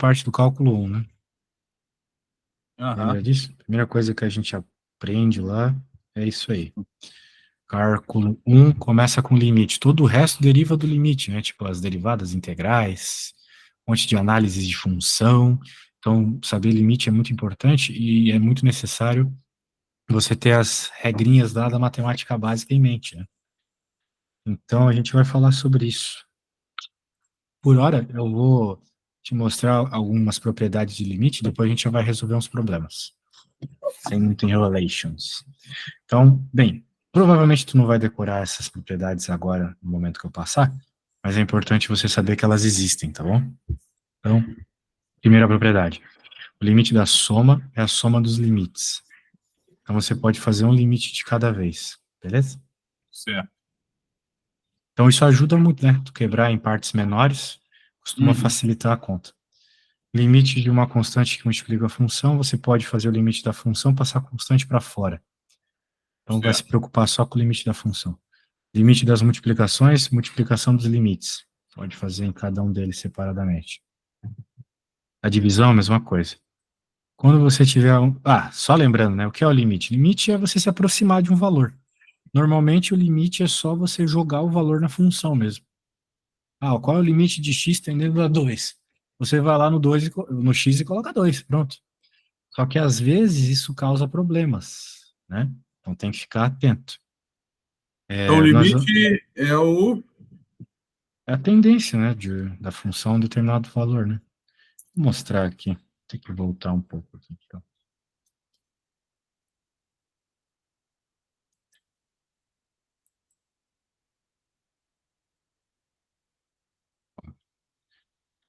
parte do cálculo 1, né? Lembra Aham. disso? A primeira coisa que a gente aprende lá é isso aí. Cálculo 1 começa com limite. Todo o resto deriva do limite, né? Tipo as derivadas integrais, um monte de análises de função. Então, saber limite é muito importante e é muito necessário você ter as regrinhas da matemática básica em mente, né? Então, a gente vai falar sobre isso. Por hora, eu vou te mostrar algumas propriedades de limite, depois a gente já vai resolver uns problemas, sem muito enrolations. Então, bem, provavelmente tu não vai decorar essas propriedades agora, no momento que eu passar, mas é importante você saber que elas existem, tá bom? Então, primeira propriedade. O limite da soma é a soma dos limites. Então, você pode fazer um limite de cada vez, beleza? Certo. Então, isso ajuda muito, né? Tu quebrar em partes menores, costuma Uhum. facilitar a conta. Limite de uma constante que multiplica a função, você pode fazer o limite da função passar a constante para fora. Então, vai se Certo. preocupar só com o limite da função. Limite das multiplicações, multiplicação dos limites. Pode fazer em cada um deles separadamente. A divisão, a mesma coisa. Quando você tiver um... Ah, só lembrando, né? O que é o limite? Limite é você se aproximar de um valor. Normalmente, o limite é só você jogar o valor na função mesmo. Ah, qual é o limite de x tendendo a 2? Você vai lá no 2 no x e coloca 2, pronto. Só que às vezes isso causa problemas, né? Então tem que ficar atento. Então, o É, limite é o. é a tendência, né, da função de determinado valor, né? Vou mostrar aqui. Tem que voltar um pouco aqui, então.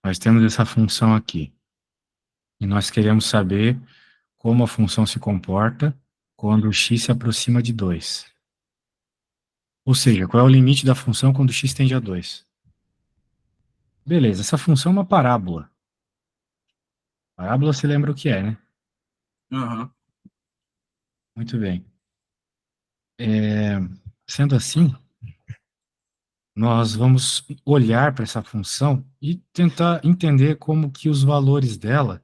Nós temos essa função aqui. E nós queremos saber como a função se comporta quando o x se aproxima de 2. Ou seja, qual é o limite da função quando x tende a 2? Beleza, essa função é uma parábola. Parábola você lembra o que é, né? Aham. Muito bem. Sendo assim, nós vamos olhar para essa função e tentar entender como que os valores dela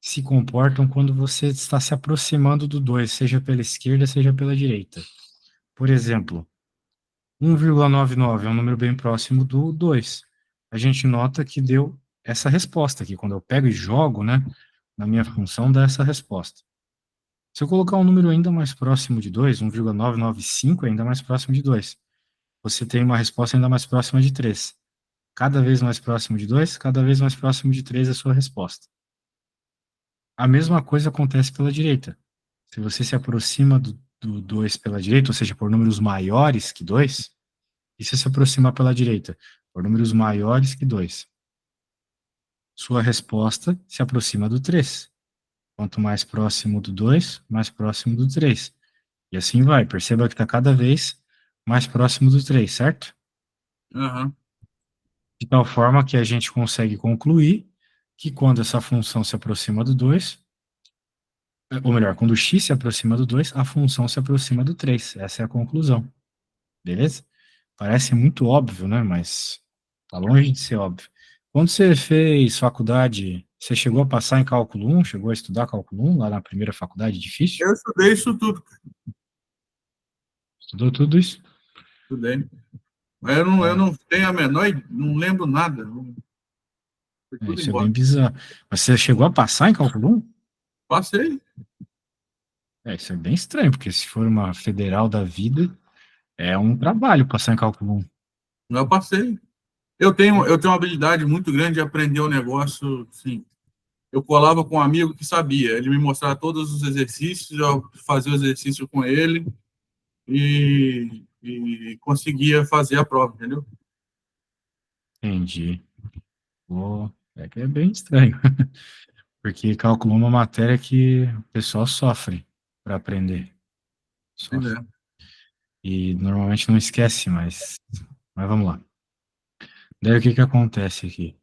se comportam quando você está se aproximando do 2, seja pela esquerda, seja pela direita. Por exemplo, 1,99 é um número bem próximo do 2. A gente nota que deu essa resposta aqui. Quando eu pego e jogo, né, na minha função, dá essa resposta. Se eu colocar um número ainda mais próximo de 2, 1,995 é ainda mais próximo de 2. Você tem uma resposta ainda mais próxima de 3. Cada vez mais próximo de 2, cada vez mais próximo de 3 é a sua resposta. A mesma coisa acontece pela direita. Se você se aproxima do 2 pela direita, ou seja, por números maiores que 2, e se aproximar pela direita por números maiores que 2, sua resposta se aproxima do 3. Quanto mais próximo do 2, mais próximo do 3. E assim vai. Perceba que está cada vez mais próximo do 3, certo? Aham. De tal forma que a gente consegue concluir que quando essa função se aproxima do 2, ou melhor, quando o x se aproxima do 2, a função se aproxima do 3. Essa é a conclusão. Beleza? Parece muito óbvio, né? Mas tá longe de ser óbvio. Quando você fez faculdade, você chegou a passar em cálculo 1? Chegou a estudar cálculo 1 lá na primeira faculdade difícil? Eu estudei isso tudo, cara. Estudou tudo isso? Estudei. Mas eu É, não tenho a menor, não lembro nada. Foi tudo isso é bem embora. bizarro. Mas você chegou a passar em cálculo 1? Passei. Isso é bem estranho, porque se for uma federal da vida, é um trabalho passar em cálculo 1. Eu passei. Eu tenho uma habilidade muito grande de aprender o negócio, sim. Eu colava com um amigo que sabia. Ele me mostrava todos os exercícios, eu fazia o exercício com ele e conseguia fazer a prova, entendeu? Entendi. Pô, é que é bem estranho, porque cálculo é uma matéria que o pessoal sofre para aprender. Pois Sofre. é. E normalmente não esquece, mas vamos lá. Daí o que que acontece aqui?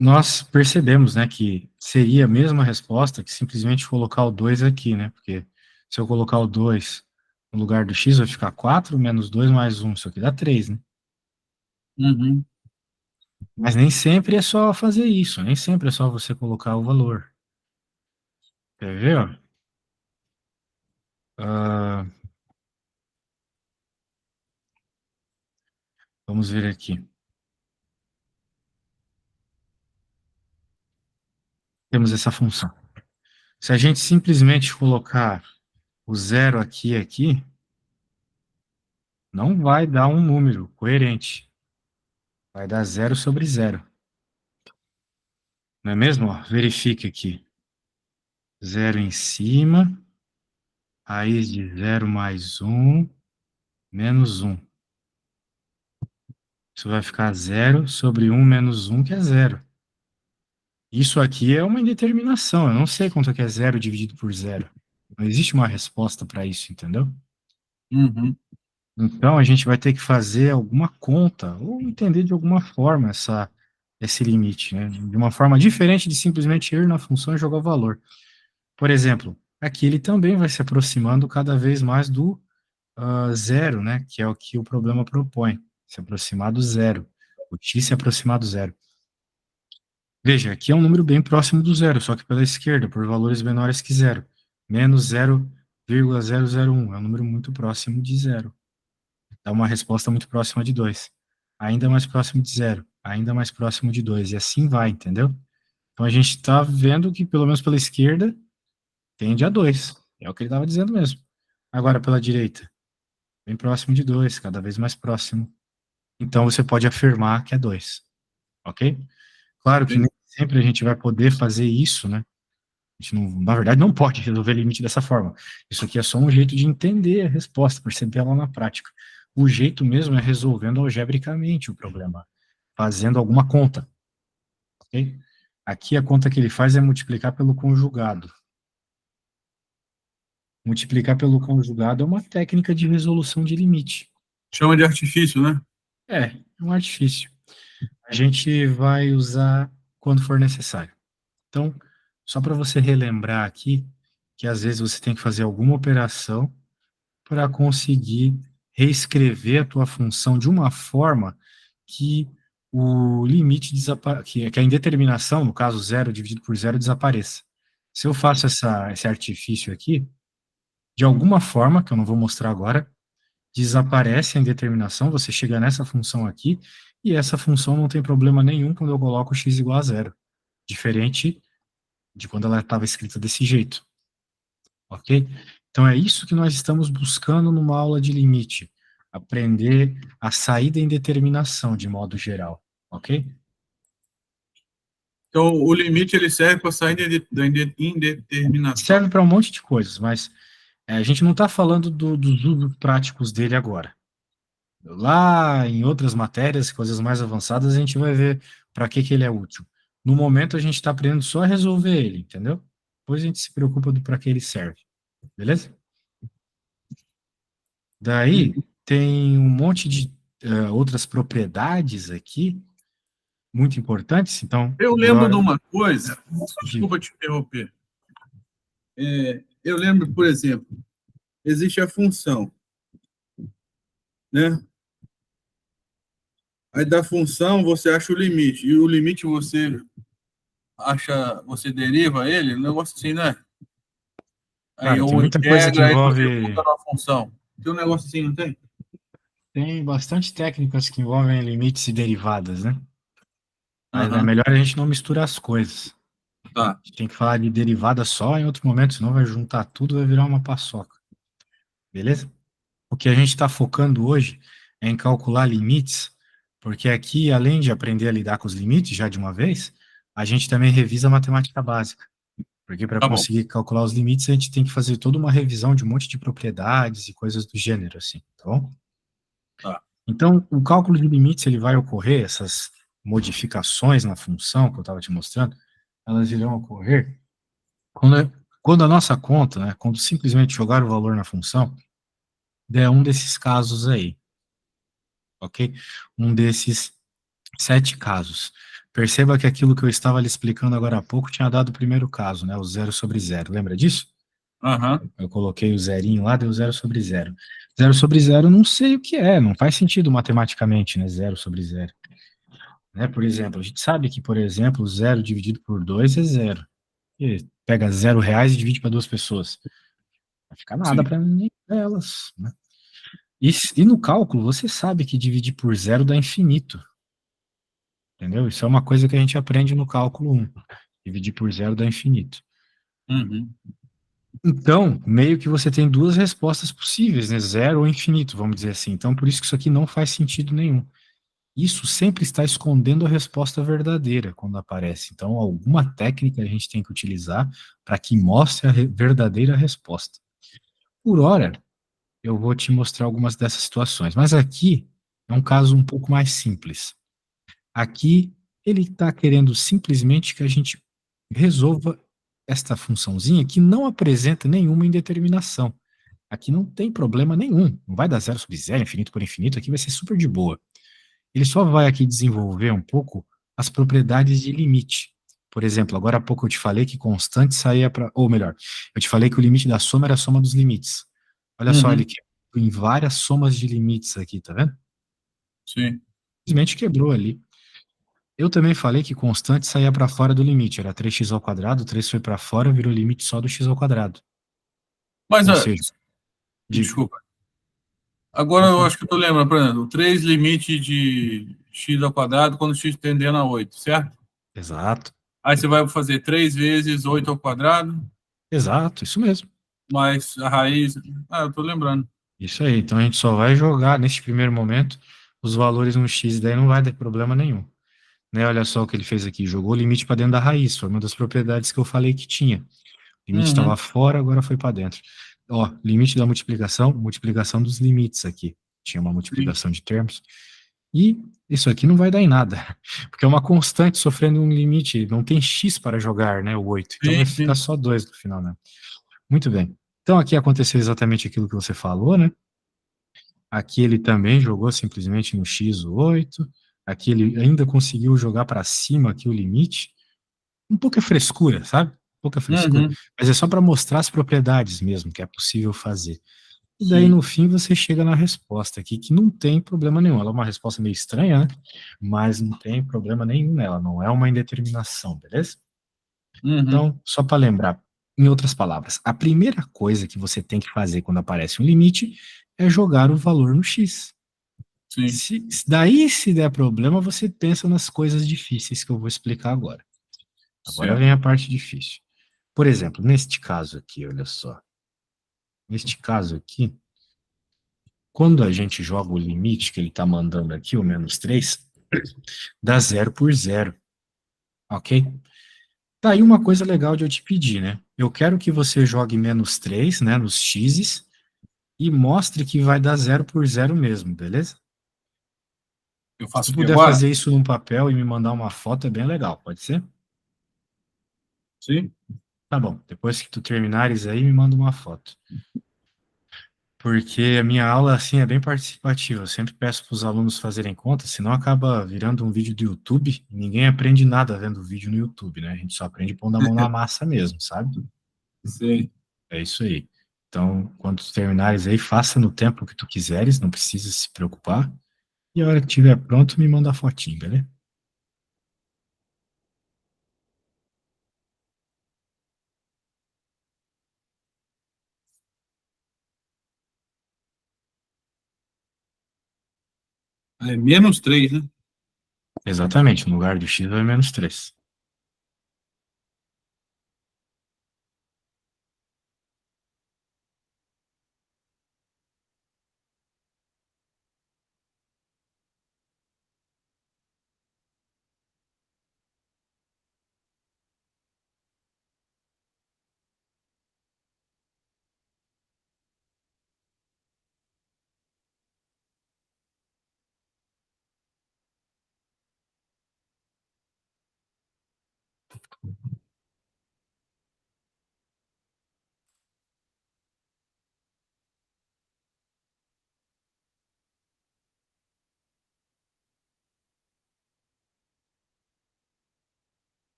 Nós percebemos, né, que seria a mesma resposta que simplesmente colocar o 2 aqui, né? Porque se eu colocar o 2 no lugar do x, vai ficar 4 menos 2 mais 1. Isso aqui dá 3, né? Uhum. Mas nem sempre é só fazer isso, nem sempre é só você colocar o valor. Quer ver, ó? Ah, vamos ver aqui. Temos essa função. Se a gente simplesmente colocar o zero aqui e aqui, não vai dar um número coerente. Vai dar zero sobre zero. Não é mesmo? Ó, verifique aqui. Zero em cima, raiz de zero mais um, menos um. Isso vai ficar zero sobre um menos um, que é zero. Isso aqui é uma indeterminação. Eu não sei quanto é que é zero dividido por zero. Não existe uma resposta para isso, entendeu? Uhum. Então, a gente vai ter que fazer alguma conta, ou entender de alguma forma esse limite, né? De uma forma diferente de simplesmente ir na função e jogar o valor. Por exemplo, aqui ele também vai se aproximando cada vez mais do zero, né? Que é o que o problema propõe, se aproximar do zero. O x se aproximar do zero. Veja, aqui é um número bem próximo do zero, só que pela esquerda, por valores menores que zero. Menos 0,001 é um número muito próximo de zero. Dá uma resposta muito próxima de 2. Ainda mais próximo de zero, ainda mais próximo de 2, e assim vai, entendeu? Então a gente está vendo que, pelo menos pela esquerda, tende a 2. É o que ele estava dizendo mesmo. Agora, pela direita, bem próximo de 2, cada vez mais próximo. Então você pode afirmar que é 2, ok? Claro que nem Entendi. sempre a gente vai poder fazer isso, né? A gente não, na verdade, não pode resolver limite dessa forma. Isso aqui é só um jeito de entender a resposta, perceber ela na prática. O jeito mesmo é resolvendo algebricamente o problema, fazendo alguma conta, ok? Aqui a conta que ele faz é multiplicar pelo conjugado. Multiplicar pelo conjugado é uma técnica de resolução de limite. Chama de artifício, né? É um artifício. A gente vai usar quando for necessário. Então, só para você relembrar aqui, que às vezes você tem que fazer alguma operação para conseguir reescrever a tua função de uma forma que o limite que a indeterminação, no caso zero dividido por zero, desapareça. Se eu faço esse artifício aqui, de alguma forma, que eu não vou mostrar agora, desaparece a indeterminação, você chega nessa função aqui, e essa função não tem problema nenhum quando eu coloco x igual a zero, diferente de quando ela estava escrita desse jeito, ok? Então é isso que nós estamos buscando numa aula de limite, aprender a sair da indeterminação de modo geral, ok? Então, o limite ele serve para sair da indeterminação. Serve para um monte de coisas, mas a gente não está falando dos usos práticos dele agora. Lá em outras matérias, coisas mais avançadas, a gente vai ver para que ele é útil. No momento, a gente está aprendendo só a resolver ele, entendeu? Depois a gente se preocupa do para que ele serve, beleza? Daí tem um monte de outras propriedades aqui, muito importantes, então, Eu lembro de agora, uma coisa, desculpa te interromper. Eu lembro, por exemplo, existe a função, né? Aí da função você acha o limite, e o limite você deriva ele, um negócio assim, né? Aí claro, tem ou muita coisa que integra, aí você envolve, muda na função. Tem um negócio assim, não tem? tem bastante técnicas que envolvem limites e derivadas, né? Mas é Aham, melhor a gente não misturar as coisas. tá. A gente tem que falar de derivada só em outro momento, senão vai juntar tudo e vai virar uma paçoca, beleza? O que a gente está focando hoje é em calcular limites, porque aqui, além de aprender a lidar com os limites já de uma vez, a gente também revisa a matemática básica. Porque para Tá bom. conseguir calcular os limites, a gente tem que fazer toda uma revisão de um monte de propriedades e coisas do gênero, assim, tá bom? Tá. Então, o cálculo de limites, ele vai ocorrer, essas modificações na função que eu estava te mostrando, elas irão ocorrer quando a nossa conta, né, quando simplesmente jogar o valor na função, der um desses casos aí, ok? Um desses 7 casos. Perceba que aquilo que eu estava lhe explicando agora há pouco tinha dado o primeiro caso, né, o zero sobre zero, lembra disso? Aham. Eu coloquei o zerinho lá, deu zero sobre zero. Zero sobre zero, não sei o que é, não faz sentido matematicamente, né? Zero sobre zero. né? Por exemplo, a gente sabe que, por exemplo, zero dividido por 2 é zero. E pega R$ 0 e divide para duas pessoas. Não fica nada Sim. para nenhuma delas, né? E no cálculo, você sabe que dividir por zero dá infinito, entendeu? Isso é uma coisa que a gente aprende no cálculo um. Dividir por zero dá infinito. Uhum. Então, meio que você tem duas respostas possíveis, né? Zero ou infinito, vamos dizer assim. Então, por isso que isso aqui não faz sentido nenhum. Isso sempre está escondendo a resposta verdadeira quando aparece. Então, alguma técnica a gente tem que utilizar para que mostre a verdadeira resposta. Por hora, eu vou te mostrar algumas dessas situações, mas aqui é um caso um pouco mais simples. Aqui, ele está querendo simplesmente que a gente resolva esta funçãozinha que não apresenta nenhuma indeterminação. Aqui não tem problema nenhum. Não vai dar zero sobre zero, infinito por infinito. Aqui vai ser super de boa. Ele só vai aqui desenvolver um pouco as propriedades de limite. Por exemplo, agora há pouco eu te falei que constante saía para. Ou melhor, eu te falei que o limite da soma era a soma dos limites. Olha só, ele Uhum. quebrou em várias somas de limites aqui, tá vendo? Sim. Simplesmente quebrou ali. Eu também falei que constante saía para fora do limite. Era 3x ao quadrado, 3 foi para fora, virou limite só do x ao quadrado. Mas, Ou seja, diga. desculpa. Agora Pode eu falar. acho que eu tô lembrando, por exemplo, 3 limite de x ao quadrado quando x tendendo a 8, certo? Exato. Aí você vai fazer 3 vezes 8 ao quadrado, Exato, isso mesmo. mais a raiz. Ah, eu tô lembrando. Isso aí. Então a gente só vai jogar neste primeiro momento os valores no x, daí não vai ter problema nenhum. Né? Olha só o que ele fez aqui, jogou o limite para dentro da raiz, foi uma das propriedades que eu falei que tinha. O limite estava Uhum. fora, agora foi para dentro. Ó, limite da multiplicação, multiplicação dos limites aqui. Tinha uma Sim, multiplicação de termos. E isso aqui não vai dar em nada, porque é uma constante sofrendo um limite, não tem x para jogar, né, o 8. Então vai sim, ficar sim. só 2 no final, né? Muito bem. Então aqui aconteceu exatamente aquilo que você falou, né? Aqui ele também jogou simplesmente no X o 8. Aqui ele ainda conseguiu jogar para cima aqui o limite. Um pouco é frescura, sabe? Pouca frescura. Uhum. Mas é só para mostrar as propriedades mesmo, que é possível fazer. E daí, Sim. no fim, você chega na resposta aqui, que não tem problema nenhum. Ela é uma resposta meio estranha, né? Mas não tem problema nenhum nela. Não é uma indeterminação, beleza? Uhum. Então, só para lembrar, em outras palavras, a primeira coisa que você tem que fazer quando aparece um limite é jogar o valor no X. Sim. Daí, se der problema, você pensa nas coisas difíceis que eu vou explicar agora. Agora Certo. vem a parte difícil. Por exemplo, neste caso aqui, olha só. Neste caso aqui, quando a gente joga o limite que ele está mandando aqui, o -3, dá zero por zero, ok? Tá aí uma coisa legal de eu te pedir, né? Eu quero que você jogue -3, né, nos x's, e mostre que vai dar zero por zero mesmo, beleza? Eu Se faço tu aqui puder agora? fazer isso num papel e me mandar uma foto, é bem legal, pode ser? Sim. Tá bom, depois que tu terminares aí, me manda uma foto. Porque a minha aula, assim, é bem participativa. Eu sempre peço para os alunos fazerem conta, senão acaba virando um vídeo do YouTube e ninguém aprende nada vendo vídeo no YouTube, né? A gente só aprende pondo a mão na massa mesmo, sabe? Sim. É isso aí. Então, quando tu terminares aí, faça no tempo que tu quiseres, não precisa se preocupar. E a hora que estiver pronto, me manda a fotinho, beleza? É -3, né? Exatamente, no lugar do X vai -3.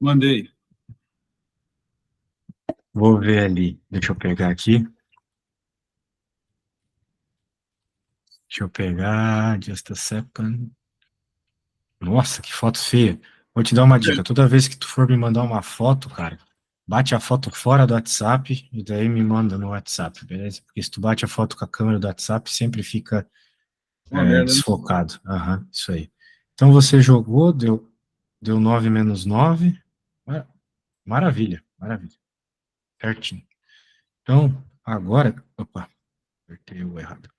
Mandei. Vou ver ali. Deixa eu pegar aqui. Deixa eu pegar, just a second. Nossa, que foto feia. Vou te dar uma dica. Toda vez que tu for me mandar uma foto, cara, bate a foto fora do WhatsApp e daí me manda no WhatsApp, beleza? Porque se tu bate a foto com a câmera do WhatsApp, sempre fica Uma merda, né? desfocado. Aham, isso aí. Então você jogou, deu 9 menos 9. Maravilha, maravilha. Certinho. Então, agora. Opa, apertei o errado.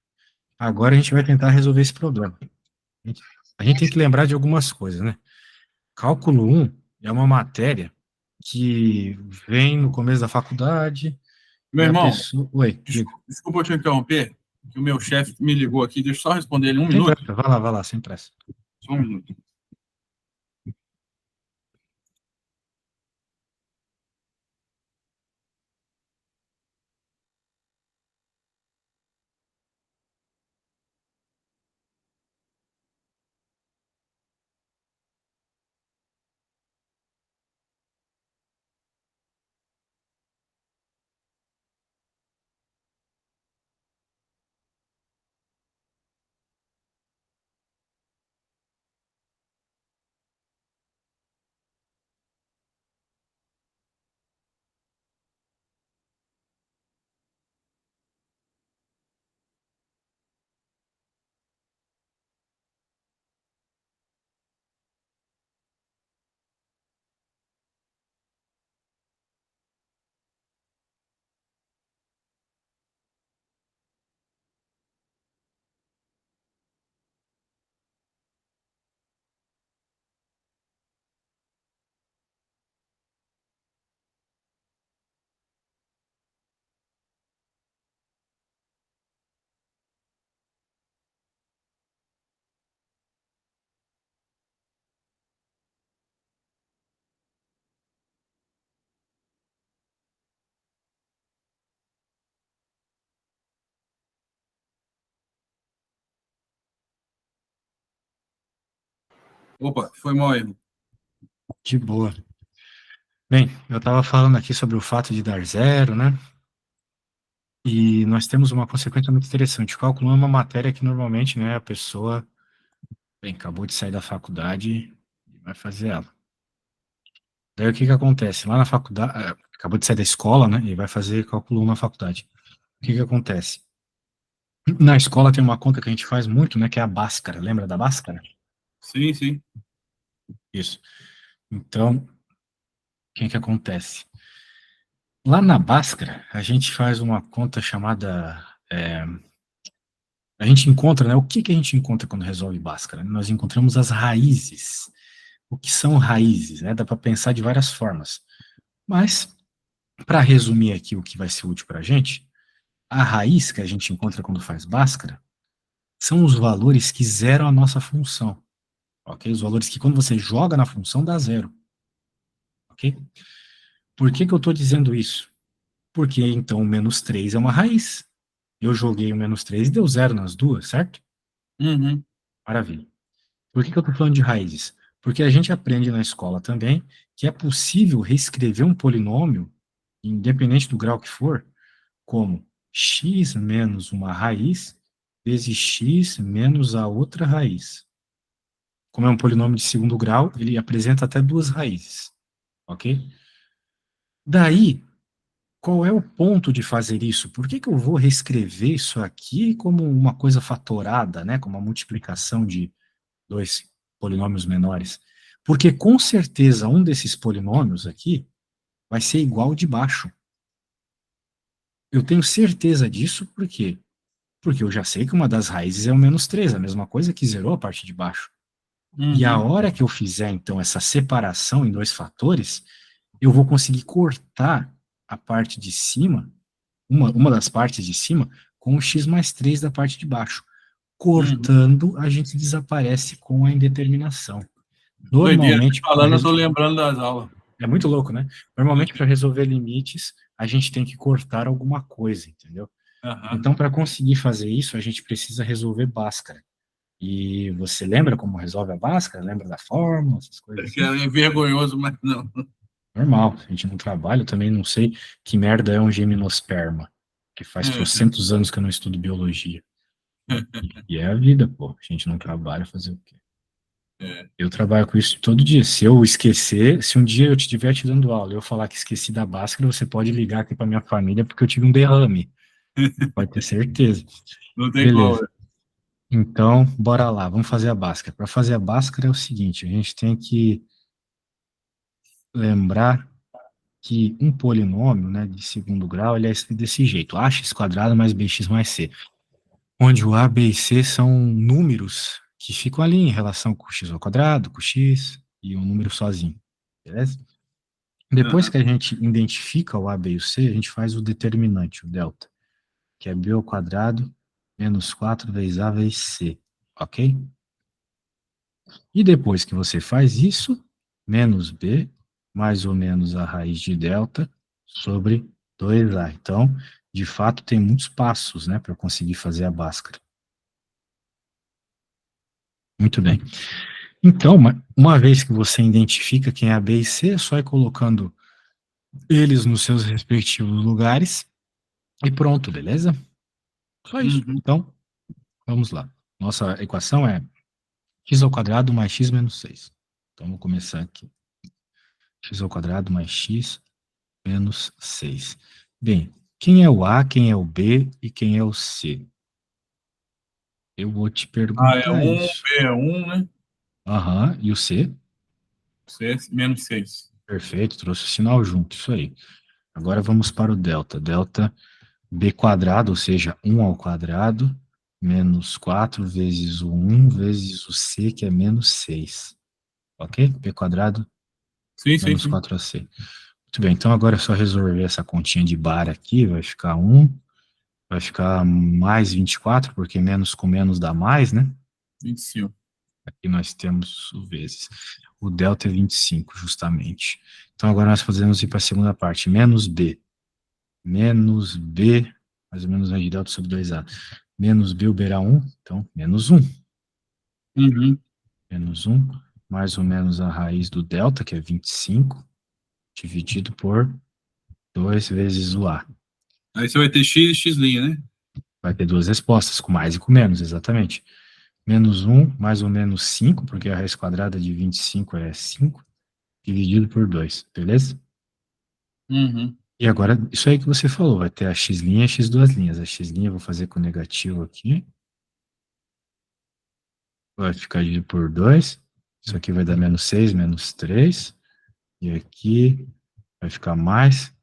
Agora a gente vai tentar resolver esse problema. A gente tem que lembrar de algumas coisas, né? Cálculo um é uma matéria que vem no começo da faculdade Meu e a irmão, pessoa. Oi, diga. desculpa eu te interromper, que o meu chefe me ligou aqui. Deixa eu só responder ele um Sem minuto. pressa, vai lá, sem pressa. Só um minuto. Opa, foi mal aí. De boa. Bem, eu estava falando aqui sobre o fato de dar zero, né? E nós temos uma consequência muito interessante. O cálculo é uma matéria que normalmente, né, a pessoa, bem, acabou de sair da faculdade e vai fazer ela. Daí o que que acontece? Lá na faculdade, acabou de sair da escola, né, e vai fazer cálculo 1 na faculdade. O que que acontece? Na escola tem uma conta que a gente faz muito, né, que é a Bhaskara. Lembra da Bhaskara? Sim, sim. Isso. Então, o que que acontece? Lá na Bhaskara, a gente faz uma conta chamada. A gente encontra, né? O que que a gente encontra quando resolve Bhaskara? Nós encontramos as raízes. O que são raízes, né? Dá para pensar de várias formas. Mas, para resumir aqui o que vai ser útil para a gente, a raiz que a gente encontra quando faz Bhaskara são os valores que zeram a nossa função. Ok? Os valores que quando você joga na função dá zero. Ok? Por que que eu estou dizendo isso? Porque então o menos 3 é uma raiz. Eu joguei o menos 3 e deu zero nas duas, certo? Uhum, Maravilha. Por que que eu estou falando de raízes? Porque a gente aprende na escola também que é possível reescrever um polinômio, independente do grau que for, como x menos uma raiz vezes x menos a outra raiz. Como é um polinômio de segundo grau, ele apresenta até duas raízes, ok? Daí, qual é o ponto de fazer isso? Por que que eu vou reescrever isso aqui como uma coisa fatorada, né? Como uma multiplicação de dois polinômios menores? Porque com certeza um desses polinômios aqui vai ser igual ao de baixo. Eu tenho certeza disso, por quê? Porque eu já sei que uma das raízes é o menos 3, a mesma coisa que zerou a parte de baixo. E a uhum, hora que eu fizer, então, essa separação em dois fatores, eu vou conseguir cortar a parte de cima, uma das partes de cima, com o x mais 3 da parte de baixo. uhum. Cortando, a gente desaparece com a indeterminação. Doideira, você Normalmente, falando, eu tô lembrando das aulas. é muito louco, né? Normalmente, para resolver limites, a gente tem que cortar alguma coisa, entendeu? Aham. Então, para conseguir fazer isso, a gente precisa resolver Bhaskara. E você lembra como resolve a Bhaskara? Lembra da fórmula, essas coisas É que assim? é vergonhoso, mas não. Normal, a gente não trabalha, eu também não sei que merda é um gimnosperma, que faz É, trocentos anos que eu não estudo biologia. E é a vida, pô. A gente não trabalha, fazer o quê? É. Eu trabalho com isso todo dia. Se eu esquecer, se um dia eu estiver te dando aula e eu falar que esqueci da Bhaskara, você pode ligar aqui para minha família porque eu tive um derrame. Pode ter certeza. Não tem como. Beleza. Então, bora lá, vamos fazer a Bhaskara. Para fazer a Bhaskara é o seguinte, a gente tem que lembrar que um polinômio, né, de segundo grau, ele é escrito desse jeito, ax quadrado mais bx mais c, onde o a, b e c são números que ficam ali em relação com o x ao quadrado, com o x e um número sozinho, beleza? Depois Uhum. que a gente identifica o a, b e o c, a gente faz o determinante, o delta, que é b ao quadrado menos 4 vezes a vezes c, ok? E depois que você faz isso, menos b, mais ou menos a raiz de delta, sobre 2a. Então, de fato, tem muitos passos, né, para eu conseguir fazer a Bhaskara. Muito bem. Então, uma vez que você identifica quem é a B e C, é só ir colocando eles nos seus respectivos lugares e pronto, beleza? Só isso. Uhum. Então, vamos lá. Nossa equação é x ao quadrado mais x menos 6. Então, vou começar aqui. X ao quadrado mais x menos 6. Bem, quem é o A, quem é o B e quem é o C? Eu vou te A é perguntar 1, isso. B é 1, né? Aham, e o C? C é menos 6. Perfeito, trouxe o sinal junto, isso aí. Agora vamos para o delta. Delta b quadrado, ou seja, 1 ao quadrado, menos 4 vezes o 1 vezes o c, que é menos 6. Ok? B quadrado Sim, sim, menos sim. 4ac. Muito bem, então agora é só resolver essa continha de bar aqui, vai ficar 1, vai ficar mais 24, porque menos com menos dá mais, né? 25. Aqui nós temos o vezes. O delta é 25, justamente. Então agora nós podemos ir para a segunda parte. Menos b. Menos b, mais ou menos a de delta sobre 2a. Menos b, o b era 1, então menos 1. Uhum. Menos 1, mais ou menos a raiz do delta, que é 25, dividido por 2 vezes o a. Aí você vai ter x e x', né? Vai ter duas respostas, com mais e com menos, exatamente. Menos 1, mais ou menos 5, porque a raiz quadrada de 25 é 5, dividido por 2, beleza? Uhum. E agora, isso aí que você falou, vai ter a x' e a x duas linhas. A x' eu vou fazer com negativo aqui. Vai ficar dividido por 2. Isso aqui vai dar menos 6, menos 3. E aqui vai ficar mais,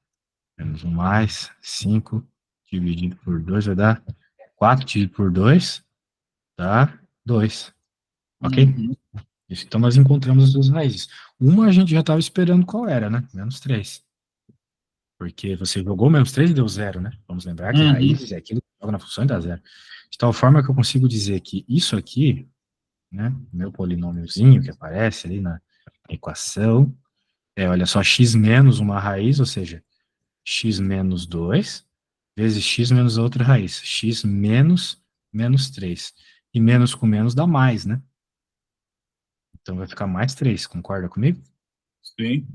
menos 1 mais, 5, dividido por 2 vai dar 4 dividido por 2, dá 2. Ok? Uhum. Isso, então nós encontramos as duas raízes. Uma a gente já estava esperando qual era, né? Menos 3. Porque você jogou menos 3 e deu zero, né? Vamos lembrar que Uhum. raízes é aquilo que joga na função e dá zero. De tal forma que eu consigo dizer que isso aqui, né? Meu polinômiozinho que aparece ali na equação, olha só, x menos uma raiz, ou seja, x menos 2 vezes x menos a outra raiz, x menos menos 3. E menos com menos dá mais, né? Então vai ficar mais 3, concorda comigo? Sim.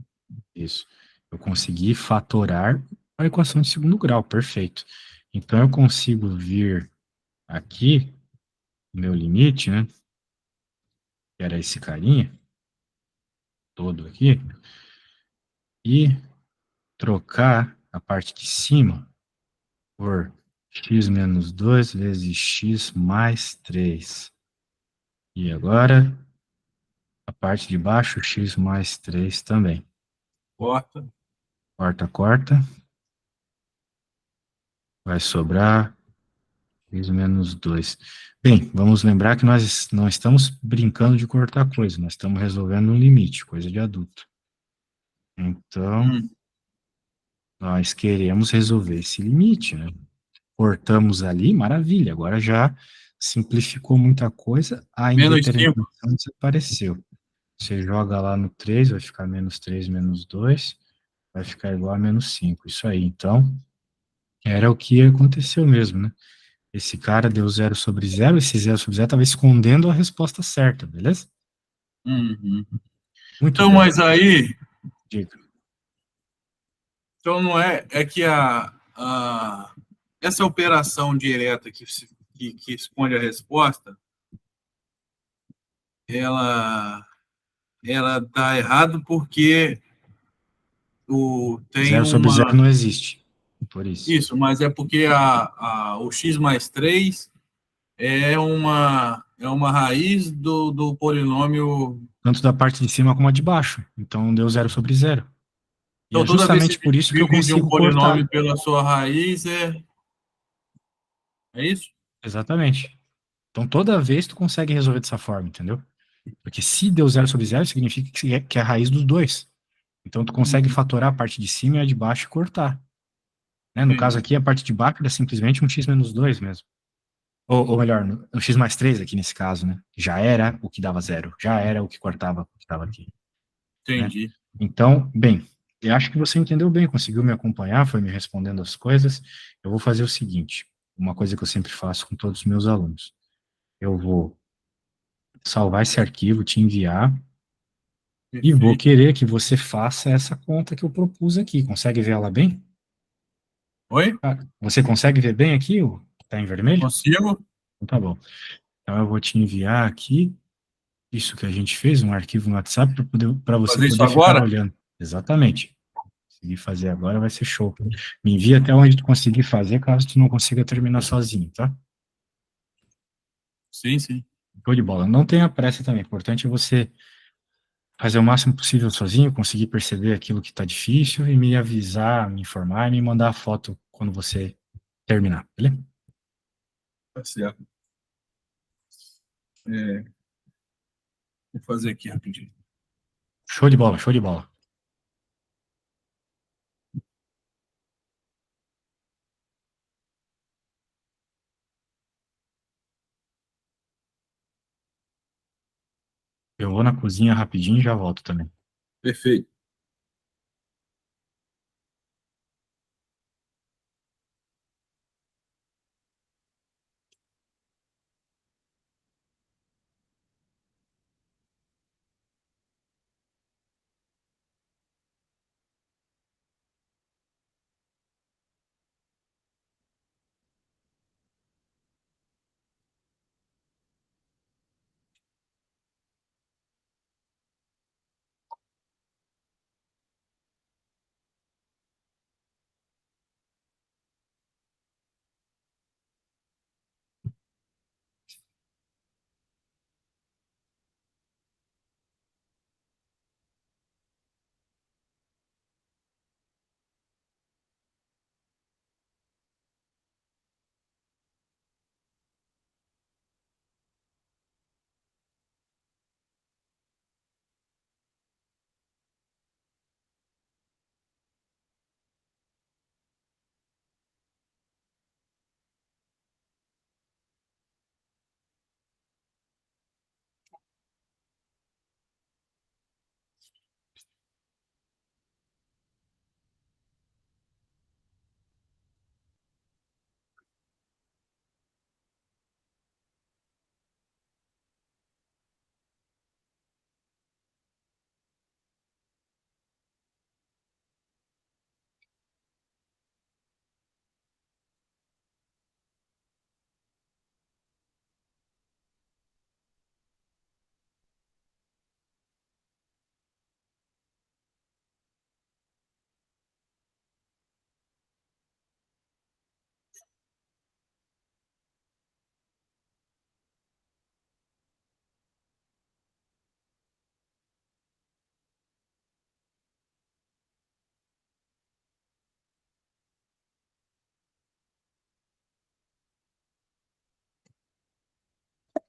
Isso. Eu consegui fatorar a equação de segundo grau, perfeito. Então eu consigo vir aqui, meu limite, né? Que era esse carinha, todo aqui, e trocar a parte de cima por x menos 2 vezes x mais 3. E agora, a parte de baixo, x mais 3 também. Corta. Corta, corta. Vai sobrar x menos 2. Bem, vamos lembrar que nós não estamos brincando de cortar coisa, nós estamos resolvendo um limite, coisa de adulto. Então, Hum. nós queremos resolver esse limite, né? Cortamos ali, maravilha, agora já simplificou muita coisa, a Menos 5. indeterminação desapareceu. Você joga lá no 3, vai ficar menos 3 menos 2, vai ficar igual a menos 5. Isso aí, então, era o que aconteceu mesmo, né? Esse cara deu zero sobre zero, esse zero sobre zero estava escondendo a resposta certa, beleza? Uhum. Muito Então, bem. mas aí, Diga. então não é, é que essa operação direta que que esconde a resposta, ela ela está errado porque tem Zero sobre zero uma. não existe. Por isso. Isso, mas é porque o x mais 3 é uma raiz do polinômio. Tanto da parte de cima como a de baixo. Então deu zero sobre zero. E Então, é toda vez que justamente você por isso que eu divide um consigo cortar. polinômio pela sua raiz, é isso? Exatamente. Então toda vez tu consegue resolver dessa forma, entendeu? Porque se deu zero sobre zero, significa que é a raiz dos dois. Então tu consegue Uhum, fatorar a parte de cima e a de baixo e cortar. Né? No caso entendi. aqui, a parte de baixo é simplesmente um x menos 2 mesmo. Ou melhor, um x mais 3 aqui nesse caso, né? Já era o que dava zero. Já era o que cortava o que estava aqui. Né? Entendi. Então, bem, eu acho que você entendeu bem, conseguiu me acompanhar, foi me respondendo as coisas. Eu vou fazer o seguinte, uma coisa que eu sempre faço com todos os meus alunos. Eu vou salvar esse arquivo, te enviar, e vou Perfeito. querer que você faça essa conta que eu propus aqui. Consegue ver ela bem? Oi? Ah, você consegue ver bem aqui o que está em vermelho? Consigo Então tá bom. Então eu vou te enviar aqui isso que a gente fez, um arquivo no WhatsApp para você fazer isso poder ficar agora? olhando. Exatamente. Conseguir fazer agora vai ser show. Me envia até onde tu conseguir fazer, caso tu não consiga terminar sozinho, tá? Sim, sim. Show de bola. Não tenha pressa também. O importante é você fazer o máximo possível sozinho, conseguir perceber aquilo que está difícil e me avisar, me informar e me mandar a foto quando você terminar, beleza? Tá certo. É, vou fazer aqui rapidinho. Show de bola, show de bola. Eu vou na cozinha rapidinho e já volto também. Perfeito.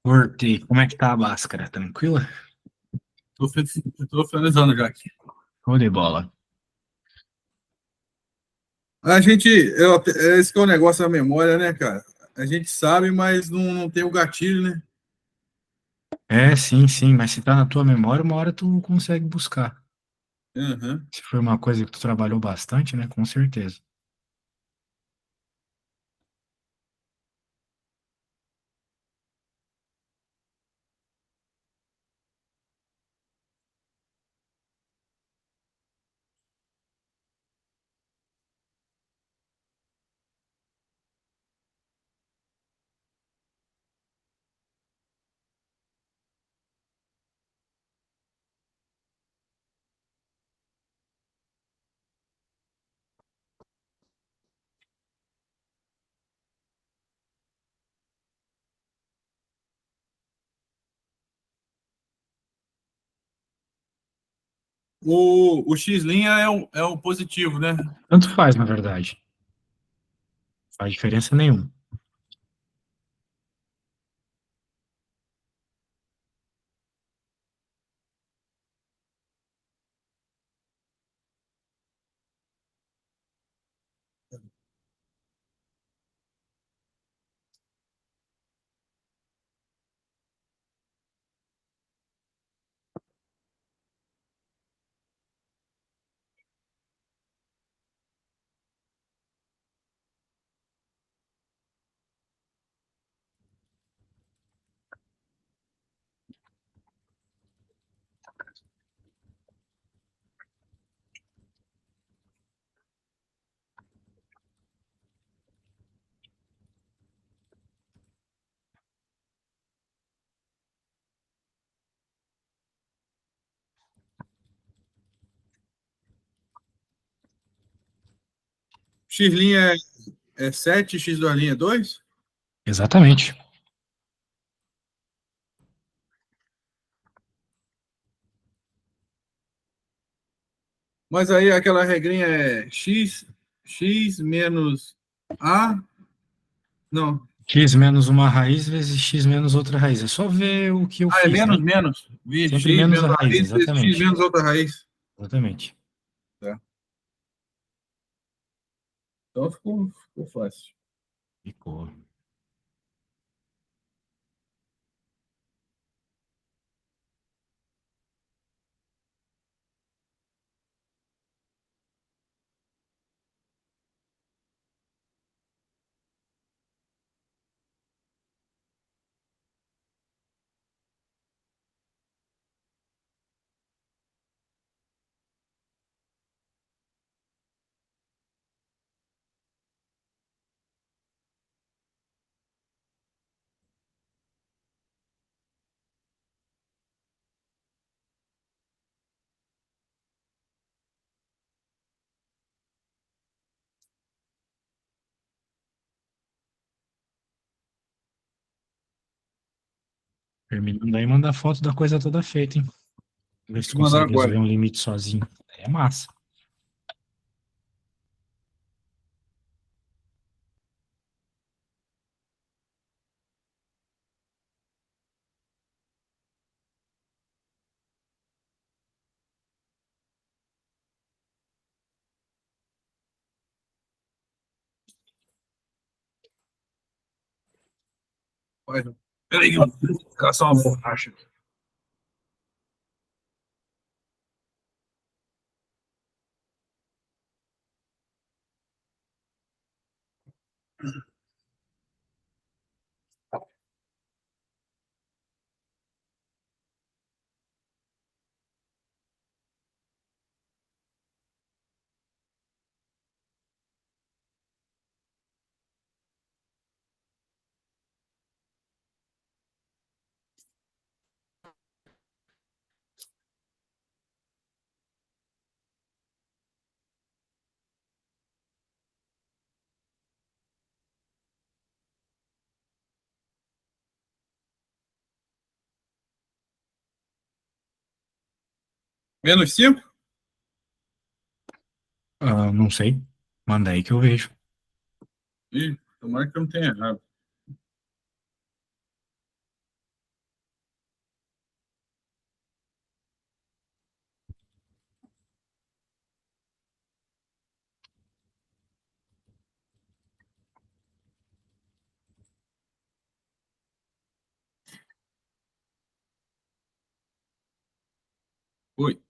Cortei. Como é que tá a máscara? Tranquila? Estou finalizando já aqui. Show de bola. A gente, esse que é o negócio da memória, né, cara? A gente sabe, mas não tem o gatilho, né? É, sim, sim, mas se tá na tua memória, uma hora tu consegue buscar. Uhum. Se foi uma coisa que tu trabalhou bastante, né? Com certeza. O x' é o positivo, né? Tanto faz, na verdade. Não faz diferença nenhuma. X' é 7, x' é 2? Exatamente. Mas aí aquela regrinha é x menos a. Não. X menos uma raiz vezes x menos outra raiz. É só ver o que eu Ah, é fiz, né? menos. Sempre X menos menos a a raiz, raiz vezes x exatamente. menos outra raiz. Exatamente. Tá. Então ficou fácil. Ficou. Terminando aí, manda a foto da coisa toda feita, hein? Ver se tu Vou mandar consegue resolver agora. um limite sozinho. É massa. Peraí, eu vou caçar uma borracha. Menos 5? Ah, não sei. Manda aí que eu vejo. Ih, tomara que eu não tenha errado. Oi.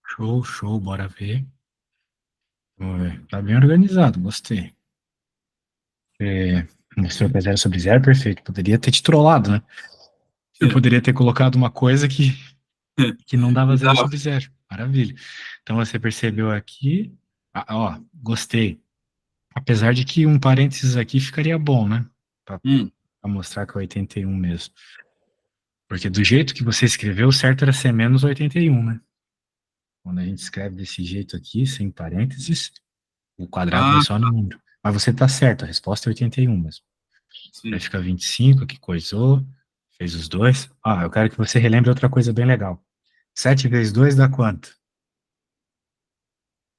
Show, show, bora ver. Vamos ver. Tá bem organizado, gostei. Mostrou que é 0/0, perfeito. Poderia ter te trollado, né? Eu poderia ter colocado uma coisa que não dava zero Dá. sobre zero. Maravilha. Então você percebeu aqui. Ah, ó, gostei. Apesar de que um parênteses aqui ficaria bom, né? Pra, Hum. pra mostrar que é 81 mesmo. Porque do jeito que você escreveu, o certo era ser menos 81, né? Quando a gente escreve desse jeito aqui, sem parênteses, o quadrado vai Ah, só no número. Mas você tá certo, a resposta é 81 mesmo. Aí sim. fica 25, que coisou, fez os dois. Ah, eu quero que você relembre outra coisa bem legal. 7 vezes 2 dá quanto?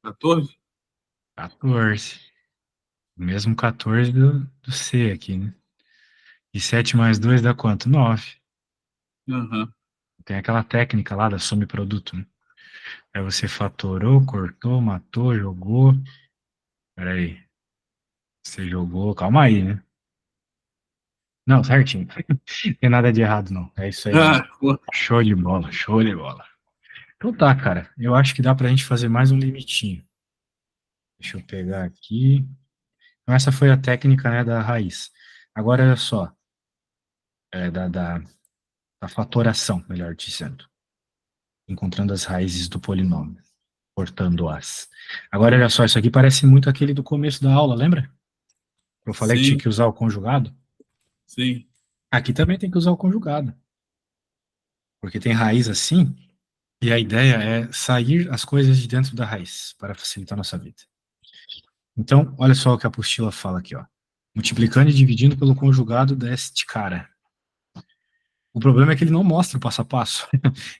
14? 14. Mesmo 14 do C aqui, né? E 7 mais 2 dá quanto? 9. Aham. Tem aquela técnica lá da soma e produto, né? Aí você fatorou, cortou, matou, jogou. Peraí. Você jogou. Calma aí, né? Não, certinho. Não tem nada de errado, não. É isso aí mesmo. Ah, pô. Show de bola, show de bola. Então tá, cara. Eu acho que dá pra gente fazer mais um limitinho. Deixa eu pegar aqui. Então, essa foi a técnica, né, da raiz. Agora, olha só. Da fatoração, melhor dizendo. Encontrando as raízes do polinômio. Cortando-as. Agora, olha só. Isso aqui parece muito aquele do começo da aula, lembra? Eu falei que tinha Sim, que usar o conjugado. sim. Aqui também tem que usar o conjugado. Porque tem raiz assim, e a ideia é sair as coisas de dentro da raiz, para facilitar a nossa vida. Então, olha só o que a apostila fala aqui, ó. Multiplicando e dividindo pelo conjugado deste cara. O problema é que ele não mostra o passo a passo.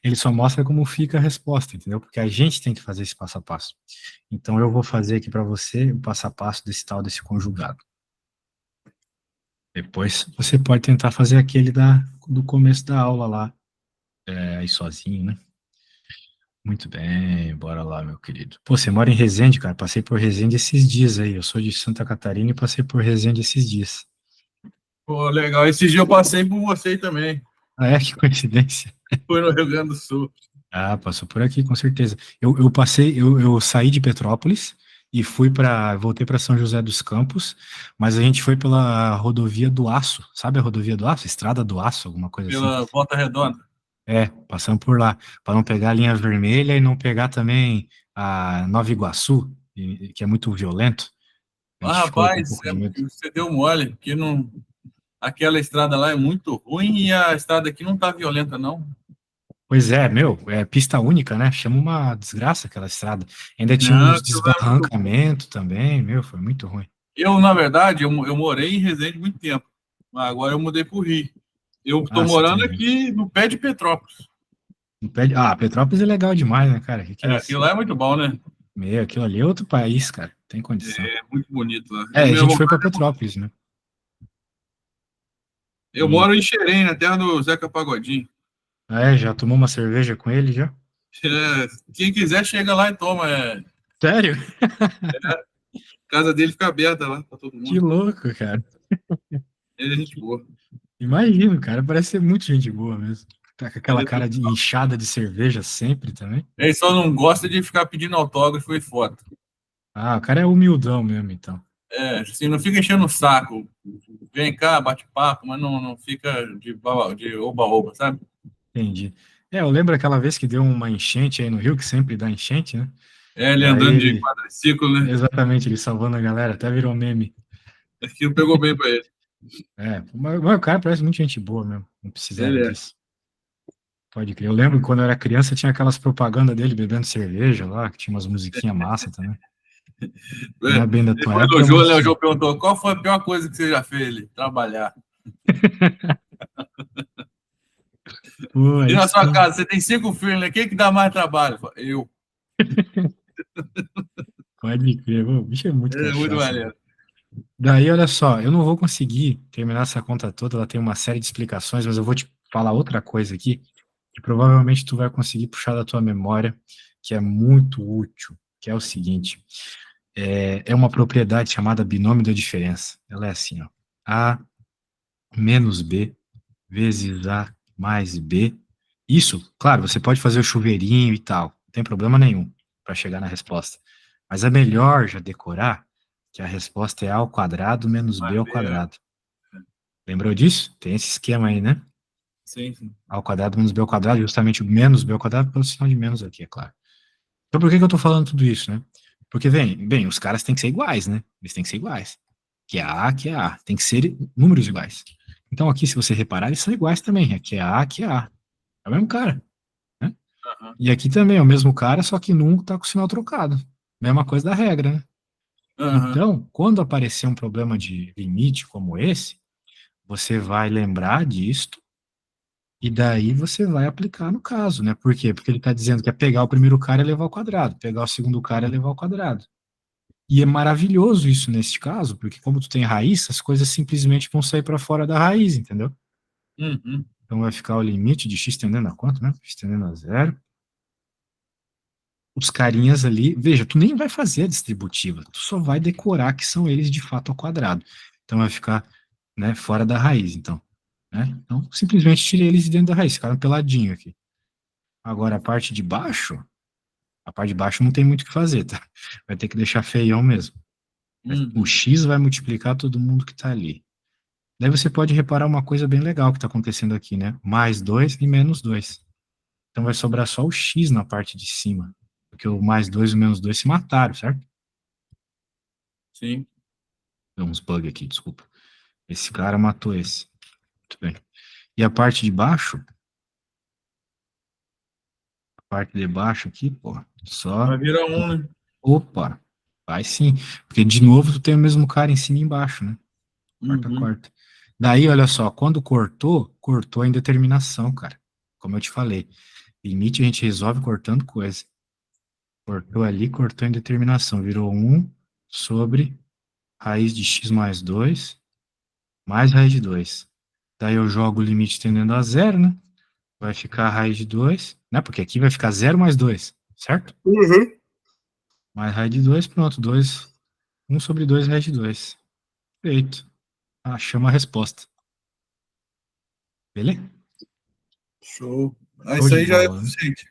Ele só mostra como fica a resposta, entendeu? Porque a gente tem que fazer esse passo a passo. Então, eu vou fazer aqui para você o passo a passo desse tal desse conjugado. Depois, você pode tentar fazer aquele do começo da aula lá, aí sozinho, né? Muito bem, bora lá, meu querido. Pô, você mora em Resende, cara? Passei por Resende esses dias aí. Eu sou de Santa Catarina e passei por Resende esses dias. Pô, legal. Esse dia eu passei por você também. Ah, é? Que coincidência. Foi no Rio Grande do Sul. Ah, passou por aqui, com certeza. Eu passei, eu saí de Petrópolis e voltei para São José dos Campos, mas a gente foi pela rodovia do Aço, sabe a rodovia do Aço? Estrada do Aço, alguma coisa assim. Pela Volta Redonda. É, passamos por lá, para não pegar a linha vermelha e não pegar também a Nova Iguaçu, que é muito violento. A Mas, gente ficou com um rapaz, pouco de medo. você deu mole, porque não, aquela estrada lá é muito ruim e a estrada aqui não tá violenta, não. Pois é, meu, é pista única, né? Chama uma desgraça aquela estrada. Ainda tinha Não, uns aquilo lá é muito ruim. desbarrancamentos também, meu, foi muito ruim. Eu, na verdade, eu morei em Resende muito tempo, mas agora eu mudei para o Rio. Eu estou Ah, você morando tem. aqui no pé de Petrópolis. Petrópolis é legal demais, né, cara? Que é É, isso? aquilo lá é muito bom, né? Meu, aquilo ali é outro país, cara. Tem condição. É muito bonito lá. É, a gente foi pra Petrópolis, né? Eu E, moro em Xerém, na terra do Zeca Pagodinho. já tomou uma cerveja com ele já? É, quem quiser chega lá e toma. Sério? A casa dele fica aberta lá para todo Que mundo. louco, cara. Ele é gente boa. Imagino, cara. Parece ser muito gente boa mesmo. Tá com aquela Ele, cara de inchada de cerveja sempre também. ele só não gosta de ficar pedindo autógrafo e foto. Ah, o cara é humildão mesmo, então. É, assim, não fica enchendo o saco. Vem cá, bate papo, mas não fica de oba-oba, sabe? Entendi. Eu lembro aquela vez que deu uma enchente aí no Rio, que sempre dá enchente, né? É, ele Daí andando de ele, quadriciclo, né? exatamente, ele salvando a galera, até virou meme. Aquilo pegou bem pra ele. Mas o cara parece muito gente boa mesmo, não precisava Ele é. disso. Pode crer. Eu lembro que quando eu era criança tinha aquelas propagandas dele bebendo cerveja lá, que tinha umas musiquinhas massa também. Não é bem da Ele tua foi no época, Jô, mas né? O tinha. Jô perguntou qual foi a pior coisa que você já fez? Ele, trabalhar. Pô, E aí na sua sim. casa, você tem 5 filhos, né? Quem que dá mais trabalho? Eu. Pode crer. Pô, o bicho é muito É muito cachaça, velho. maneiro. Daí, olha só, eu não vou conseguir terminar essa conta toda, ela tem uma série de explicações, mas eu vou te falar outra coisa aqui, que provavelmente tu vai conseguir puxar da tua memória, que é muito útil, que é o seguinte, é uma propriedade chamada binômio da diferença. Ela é assim, ó, A menos B vezes A mais B. Isso, claro, você pode fazer o chuveirinho e tal, não tem problema nenhum para chegar na resposta. Mas é melhor já decorar que a resposta é A ao quadrado menos B Mas, ao quadrado. Lembrou disso? Tem esse esquema aí, né? sim, sim. A ao quadrado menos B ao quadrado, justamente o menos B ao quadrado pelo sinal de menos aqui, é claro. Então por que que eu tô falando tudo isso, né? Porque, bem, os caras têm que ser iguais, né? Eles têm que ser iguais. Que é A. Tem que ser números iguais. Então aqui, se você reparar, eles são iguais também. Aqui é A, aqui é A. É o mesmo cara, né? Aham. E aqui também é o mesmo cara, só que num tá com o sinal trocado. Mesma coisa da regra, né? Aham. Então, quando aparecer um problema de limite como esse, você vai lembrar disto E daí você vai aplicar no caso, né? Por quê? Porque ele está dizendo que é pegar o primeiro cara e levar ao quadrado, pegar o segundo cara e levar ao quadrado. E é maravilhoso isso nesse caso, porque como tu tem raiz, as coisas simplesmente vão sair para fora da raiz, entendeu? Uhum. Então vai ficar o limite de x tendendo a quanto, né? X tendendo a zero. Os carinhas ali, veja, tu nem vai fazer a distributiva, tu só vai decorar que são eles de fato ao quadrado. Então vai ficar, né, fora da raiz, então. Né? Então, simplesmente tirei eles de dentro da raiz, ficaram peladinho aqui. Agora, a parte de baixo não tem muito o que fazer, tá? Vai ter que deixar feião mesmo. O Uhum. x vai multiplicar todo mundo que tá ali. Daí você pode reparar uma coisa bem legal que está acontecendo aqui, né? Mais 2 e menos 2. Então vai sobrar só o x na parte de cima. Porque o mais 2 e o menos 2 se mataram, certo? Sim. Deu uns bugs aqui, desculpa. Esse cara matou esse. Muito bem. E a parte de baixo? A parte de baixo aqui, pô, só. Vai virar um, né? Opa! Vai sim. Porque de novo tu tem o mesmo cara em cima e embaixo, né? Quarta, Uhum. quarta. Daí, olha só, quando cortou, cortou a indeterminação, cara. Como eu te falei. Limite a gente resolve cortando coisa. Cortou ali, cortou a indeterminação. Virou um sobre raiz de x mais 2 mais raiz de 2. Daí eu jogo o limite tendendo a zero, né? Vai ficar a raiz de 2, né? Porque aqui vai ficar zero mais 2, certo? Uhum. Mais raiz de 2, pronto. 2, um sobre 2 raiz de 2. Feito. Achamos a resposta. Beleza? Show. Ah, Show isso de aí já é bola, né? suficiente.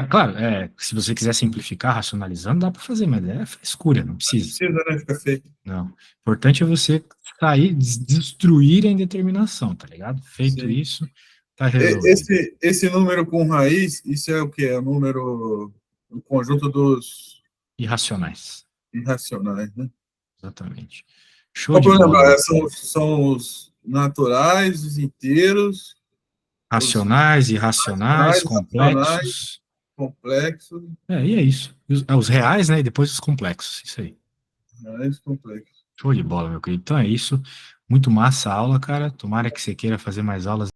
Claro, se você quiser simplificar racionalizando, dá para fazer, mas é frescura, não precisa. Precisa, né? Ficar feito. Não. O importante é você sair, destruir a indeterminação, tá ligado? Feito Sim. isso, tá resolvido. Esse número com raiz, isso é o quê? É o número, o conjunto dos Irracionais. irracionais, né? Exatamente. Show Só de para bola, lembrar, meu. são os naturais, os inteiros, os Racionais, irracionais, racionais, racionais, complexos. complexos, E é isso. Os reais, né? E depois os complexos. Isso aí. mais complexos. Show de bola, meu querido. Então é isso. Muito massa a aula, cara. Tomara que você queira fazer mais aulas.